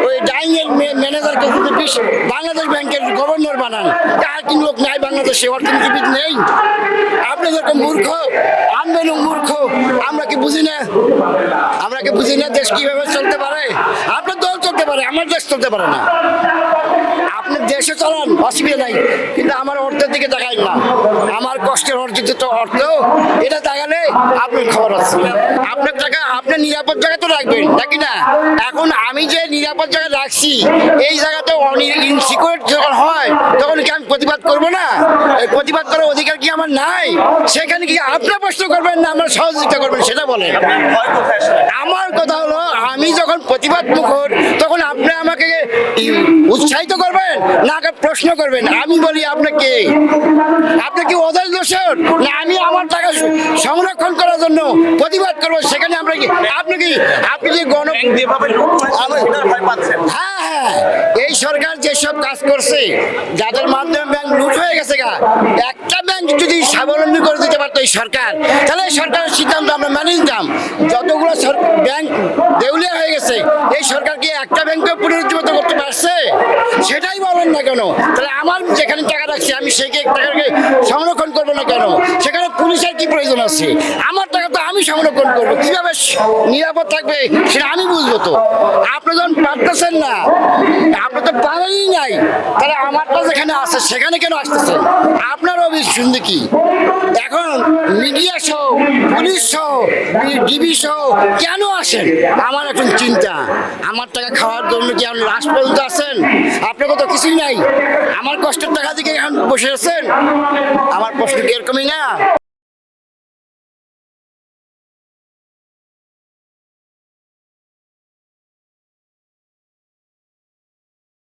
ওই ডাইং এর ম্যানেজারকে যদি বাংলাদেশ ব্যাংকের গভর্নর বানান, আর কি লোক নাই বাংলাদেশে, অর্থনীতিবিদ নেই? আপনি যেরকম মূর্খ, আমরাও মূর্খ, আমরা কি বুঝি না? আমরা কি বুঝি না দেশ কিভাবে চলতে পারে? আপনার দল চলতে পারে, আমার দেশ চলতে পারে না। আপনি দেশে চলান, অসুবিধা নাই, কিন্তু আমার অর্থের দিকে তাকাই না। আমার কষ্টের অর্জিত তো অর্থ, এটা তাকালে আপনার খবর আছে। আপনার টাকা আপনি নিরাপদ জায়গা তো রাখবেন, নাকি না? এখন আমি যে নিরাপদ জায়গায় রাখছি, এই জায়গাতে ইনসিকিউর যখন হয়, তখন কি আমি প্রতিবাদ করবো না? এই প্রতিবাদ করার অধিকার কি আমার নাই? সেখানে কি আপনার প্রশ্ন করবেন না আমার সহযোগিতা করবেন, সেটা বলেন। আমার কথা হলো, আমি যখন প্রতিবাদ মুখর, তখন আপনি আমাকে উৎসাহিত করবেন না প্রশ্ন করবেন? আমি বলি আপনাকে, আপনি কি ওদের দোষর না আমি আমার টাকা সংরক্ষণ করার জন্য প্রতিবাদ করবো? সেখানে আমরা কি আপনি কি হ্যাঁ হ্যাঁ, এই সরকার যেসব কাজ করছে, যাদের মাধ্যমে ব্যাংক লুট হয়ে গেছে গা, একটা ব্যাংক যদি স্বাবলম্বী করে দিতে পারতো এই সরকার, তাহলে এই সরকারের সিদ্ধান্ত আমরা মেনে নিতাম। যতগুলো ব্যাংক দেউলিয়া হয়ে গেছে, এই সরকার কি একটা ব্যাংকে পুনরুজ্জীবিত করতে পারছে? সেটাই বলেন না কেন? তাহলে আমার যেখানে টাকা রাখছি, আমি সেই টাকাকে সংরক্ষণ করবো না কেন? সেখানে পুলিশের কি প্রয়োজন আছে? আমার টাকা তো আমি সংরক্ষণ করবো, কিভাবে নিরাপদ থাকবে সেটা আমি বুঝবো। তো আপনি যখন পারতেছেন না, আপনি তো পারেনই নাই, তাহলে আমারটা যেখানে আছে সেখানে কেন আসতেছেন? আপনার অভিযোগ কি? এখন মিডিয়া সহ, পুলিশ সহ, ডিবি সহ কেন আসেন? আমার এখন চিন্তা, আমার টাকা খাওয়ার জন্য কি আপনি লাস্ট পর্যন্ত আছেন? আপনার তো কিছুই নাই, আমার কষ্টের টাকা দিকে এখন বসে আছেন। আমার প্রশ্ন কি এরকমই না?